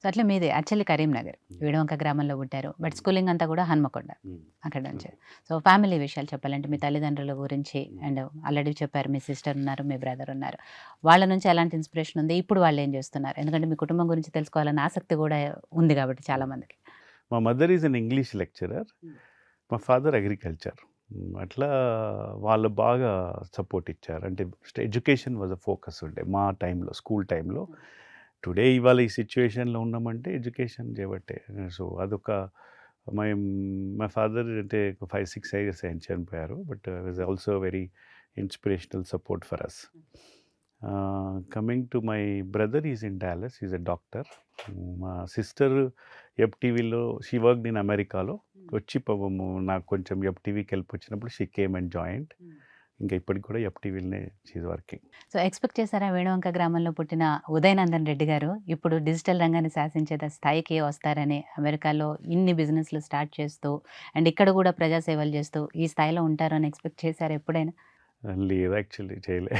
So, అట్లా మీది actually Karimnagar. విడవంక గ్రామంలో పుట్టారు. బట్ స్కూలింగ్ అంతా కూడా హన్మకొండ. అక్కడి నుంచి. సో, ఫ్యామిలీ విషయాలు చెప్పాలంటే మీ తల్లిదండ్రుల గురించి అండ్ ఆల్రెడీ చెప్పారు మీ సిస్టర్ ఉన్నారు, మీ బ్రదర్ ఉన్నారు. వాళ్ళ నుంచి ఎలాంటి ఇన్‌స్పిరేషన్ ఉంది? ఇప్పుడు వాళ్ళేం చేస్తున్నారు? ఎందుకంటే మీ కుటుంబం గురించి తెలుసుకోవాలన్న ఆసక్తి కూడా ఉంది కాబట్టి చాలా మందికి. మా mother is an English lecturer. మా ఫాదర్ అగ్రికల్చర్. అట్లా వాళ్ళు బాగా సపోర్ట్ ఇచ్చారు. అంటే ఎడ్యుకేషన్ వాజ్ అ ఫోకస్ ఉండే మా టైంలో, స్కూల్ టైంలో. టుడే ఇవాళ ఈ సిట్యుయేషన్‌లో ఉన్నామంటే ఎడ్యుకేషన్ చేయబట్టే. సో, అదొక మై మై ఫాదర్ అంటే ఒక 5, 6 ఇయర్స్ ఆయన చనిపోయారు. But was also very inspirational support for us. Coming to my brother is in Dallas. Is a doctor. మా సిస్టర్ ఎఫ్‌టీవీలో షీ వర్క్డ్ ఇన్ అమెరికాలో. వచ్చి పాపము నాకు కొంచెం ఎఫ్‌టీవీకి హెల్ప్ వచ్చినప్పుడు షీ కేమ్ అండ్ జాయిన్డ్. ఇంకా ఇప్పటికి కూడా ఎఫ్‌టీవీలోనే she is working. So, expect చేసారా వేణువంక గ్రామంలో పుట్టిన ఉదయనందన్ రెడ్డి గారు ఇప్పుడు డిజిటల్ రంగాన్ని శాసించేంత స్థాయికి వస్తారని, అమెరికాలో ఇన్ని బిజినెస్‌లు స్టార్ట్ చేస్తూ అండ్ ఇక్కడ కూడా ప్రజా సేవలు చేస్తూ ఈ స్థాయిలో ఉంటారని ఎక్స్‌పెక్ట్ చేసారా ఎప్పుడైనా? లేదు యాక్చువల్లీ చేయలే.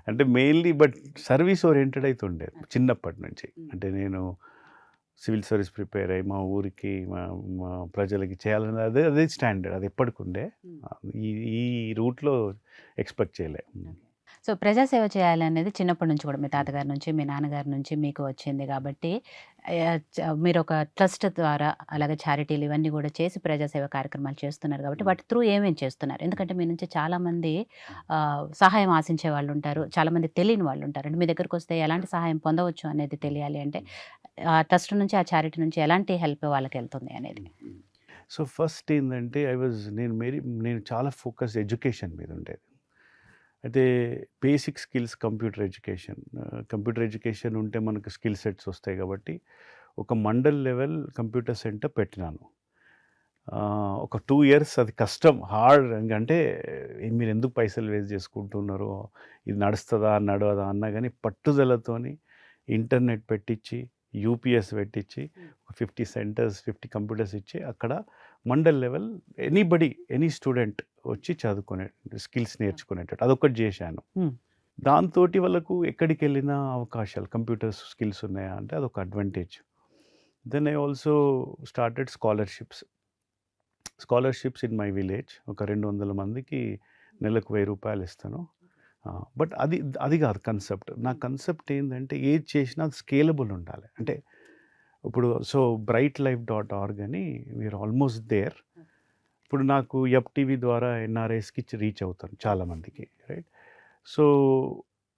అంటే మెయిన్‌లీ బట్ సర్వీస్ ఓరియెంటెడ్ అయితే ఉండేది చిన్నప్పటి నుంచి. అంటే నేను సివిల్ సర్వీస్ ప్రిపేర్ అయ్యి మా ఊరికి, మా మా ప్రజలకి చేయాలని అదే అదే స్టాండర్డ్. అది ఎప్పటికుండే. ఈ ఈ రూట్‌లో ఎక్స్‌పెక్ట్ చేయలే. సో, ప్రజాసేవ చేయాలనేది చిన్నప్పటి నుంచి కూడా మీ తాతగారి నుంచి, మీ నాన్నగారి నుంచి మీకు వచ్చింది కాబట్టి మీరొక ట్రస్ట్ ద్వారా అలాగే చారిటీలు ఇవన్నీ కూడా చేసి ప్రజాసేవ కార్యక్రమాలు చేస్తున్నారు కాబట్టి వాటి త్రూ ఏమేం చేస్తున్నారు? ఎందుకంటే మీ నుంచి చాలామంది సహాయం ఆశించే వాళ్ళుంటారు. చాలామంది తెలియని వాళ్ళుంటారు. అంటే మీ దగ్గరకొస్తే ఎలాంటి సహాయం పొందవచ్చు అనేది తెలియాలి అంటే ఆ ట్రస్ట్ నుంచి, ఆ చారిటీ నుంచి ఎలాంటి హెల్ప్ వాళ్ళకెళ్తుంది అనేది? సో, ఫస్ట్ ఏందంటే నేను చాలా ఫోకస్ ఎడ్యుకేషన్ మీద ఉండేది. అయితే బేసిక్ స్కిల్స్ కంప్యూటర్ ఎడ్యుకేషన్ ఉంటే మనకు స్కిల్ సెట్స్ వస్తాయి కాబట్టి ఒక మండల్ లెవెల్ కంప్యూటర్ సెంటర్ పెట్టినాను. ఒక 2 ఇయర్స్ అది కష్టం, హార్డ్. అంటే మీరు ఎందుకు పైసలు వేస్ట్ చేసుకుంటున్నారు, ఇది నడుస్తుందా నడవదా అన్నా కానీ పట్టుదలతోని ఇంటర్నెట్ పెట్టించి, యూపీఎస్ పెట్టించి, ఒక 50 సెంటర్స్, 50 కంప్యూటర్స్ ఇచ్చి అక్కడ మండల్ లెవెల్ ఎనీ స్టూడెంట్ వచ్చి చదువుకునే స్కిల్స్ నేర్చుకునేటట్టు అదొకటి చేశాను. దాంతోటి వాళ్ళకు ఎక్కడికి వెళ్ళినా అవకాశాలు, కంప్యూటర్స్ స్కిల్స్ ఉన్నాయా అంటే అదొక advantage. Then I also started scholarships in my village. ఒక 200 మందికి నెలకు ₹1000 ఇస్తాను. బట్ అది కాదు కన్సెప్ట్. నా కన్సెప్ట్ ఏంటంటే ఏది చేసినా అది స్కేలబుల్ ఉండాలి. అంటే ఇప్పుడు brightlife.org అని వీఆర్ ఆల్మోస్ట్ దేర్. ఇప్పుడు నాకు ఎఫ్‌టీవీ ద్వారా ఎన్ఆర్ఐస్‌కి రీచ్ అవుతాను చాలామందికి, రైట్? సో,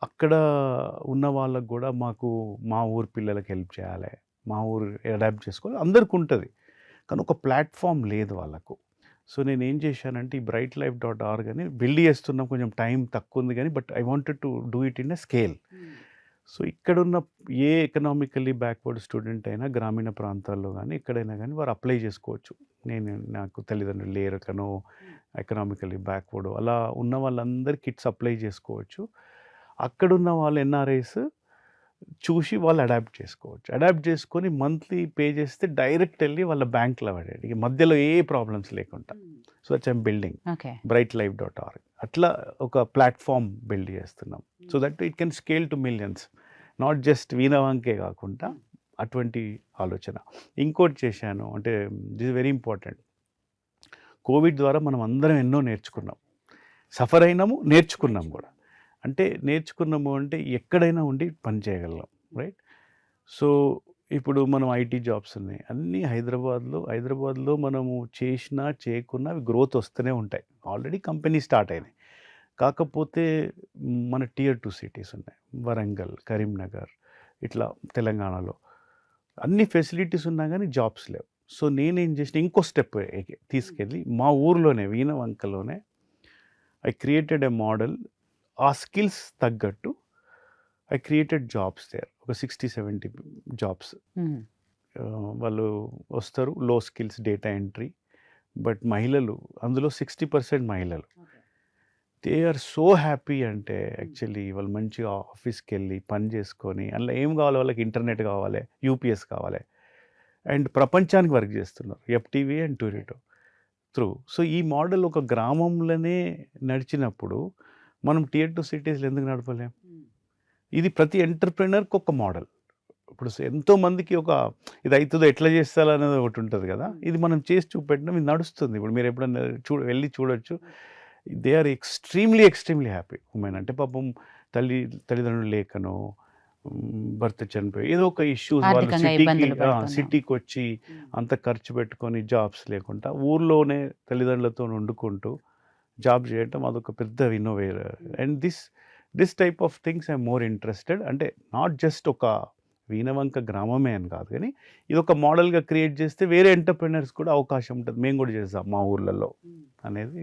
అక్కడ ఉన్న వాళ్ళకి కూడా మా ఊరు పిల్లలకి హెల్ప్ చేయాలి, మా ఊరు అడాప్ట్ చేసుకోవాలి అందరికి ఉంటుంది. కానీ ఒక ప్లాట్ఫామ్ లేదు వాళ్ళకు. సో, నేనేం చేశానంటే ఈ brightlife.org అని బిల్డ్ చేస్తున్నాం. కొంచెం టైం తక్కువ ఉంది కానీ but I wanted to do it in a scale. So, ఇక్కడున్న ఏ ఎకనామికల్లీ బ్యాక్వర్డ్ స్టూడెంట్ అయినా గ్రామీణ ప్రాంతాల్లో కానీ ఎక్కడైనా కానీ వారు అప్లై చేసుకోవచ్చు. నాకు తల్లిదండ్రులు లేరకనో, ఎకనామికల్లీ బ్యాక్వర్డ్ అలా ఉన్న వాళ్ళందరూ కిట్స్ అప్లై చేసుకోవచ్చు. అక్కడున్న వాళ్ళు ఎన్ఆర్ఐస్ చూసి వాళ్ళు అడాప్ట్ చేసుకోవచ్చు. అడాప్ట్ చేసుకొని మంత్లీ పే చేస్తే డైరెక్ట్ వెళ్ళి వాళ్ళ బ్యాంక్‌లో పడేది. ఇక మధ్యలో ఏ ప్రాబ్లమ్స్ లేకుండా. So, that's I'm building okay. brightlife.org. అట్లా ఒక ప్లాట్‌ఫామ్ బిల్డ్ చేస్తున్నాం. So that it can scale to millions. Not just వీణవంకే కాకుండా అటువంటి ఆలోచన. ఇంకోటి చేశాను అంటే this is very important. Covid ద్వారా మనం అందరం ఎన్నో నేర్చుకున్నాం. సఫర్ అయినాము, నేర్చుకున్నాం కూడా. అంటే నేర్చుకున్నాము అంటే ఎక్కడైనా ఉండి పని చేయగలం, రైట్? సో, ఇప్పుడు మనం ఐటీ జాబ్స్ ఉన్నాయి. అన్నీ హైదరాబాద్లో మనము చేసినా చేయకున్నా అవి గ్రోత్ వస్తూనే ఉంటాయి. ఆల్రెడీ కంపెనీ స్టార్ట్ అయినాయి. కాకపోతే మన టియర్ 2 సిటీస్ ఉన్నాయి. వరంగల్, కరీంనగర్, ఇట్లా తెలంగాణలో అన్ని ఫెసిలిటీస్ ఉన్నా కానీ జాబ్స్ లేవు. సో, నేనేం చేసిన ఇంకో స్టెప్ తీసుకెళ్ళి మా ఊర్లోనే వీణవంకలోనే ఐ క్రియేటెడ్ ఎ మోడల్. ఆ స్కిల్స్ తగ్గట్టు ఐ క్రియేటెడ్ జాబ్స్ దేర్. ఒక 60-70 జాబ్స్. వాళ్ళు వస్తారు, లో స్కిల్స్ డేటా ఎంట్రీ. బట్ మహిళలు అందులో 60% మహిళలు. They are so happy. అంటే యాక్చువల్లీ వాళ్ళు మంచిగా ఆఫీస్కి వెళ్ళి పని చేసుకొని అందులో ఏం కావాలి వాళ్ళకి, ఇంటర్నెట్ కావాలి, యూపీఎస్ కావాలి, అండ్ ప్రపంచానికి వర్క్ చేస్తున్నారు ఎఫ్టీవీ అండ్ టూరిటో త్రూ. సో, ఈ మోడల్ ఒక గ్రామంలోనే నడిచినప్పుడు మనం టియర్ 2 సిటీస్లో ఎందుకు నడపలేం? ఇది ప్రతి ఎంటర్‌ప్రెన్యూర్‌కి ఒక మోడల్. ఇప్పుడు ఎంతో మందికి ఒక ఇది అవుతుందో ఎట్లా చేస్తారనేది ఒకటి ఉంటుంది కదా, ఇది మనం చేసి చూపెట్టడం ఇది నడుస్తుంది. ఇప్పుడు మీరు ఎప్పుడన్నా వెళ్ళి చూడొచ్చు, they are extremely happy women. అంటే పాపం తల్లిదండ్రులు లేకనో భర్త చనిపోయి ఏదో ఒక ఇష్యూస్, వాళ్ళు ఆర్థికంగా ఇబ్బందులు పడుతున్నాం. సిటీకి వచ్చి అంత ఖర్చు పెట్టుకొని జాబ్స్ లేకుండా ఊర్లోనే తల్లిదండ్రులతో వండుకుంటూ జాబ్ చేయటం అదొక పెద్ద ఇన్నోవేర్. And this type of things I'm more interested. అంటే నాట్ జస్ట్ ఒక వీణవంక గ్రామమే అని కాదు, కానీ ఇది ఒక మోడల్గా క్రియేట్ చేస్తే వేరే ఎంటర్ప్రినర్స్ కూడా అవకాశం ఉంటుంది, మేము కూడా చేస్తాం మా ఊర్లలో అనేది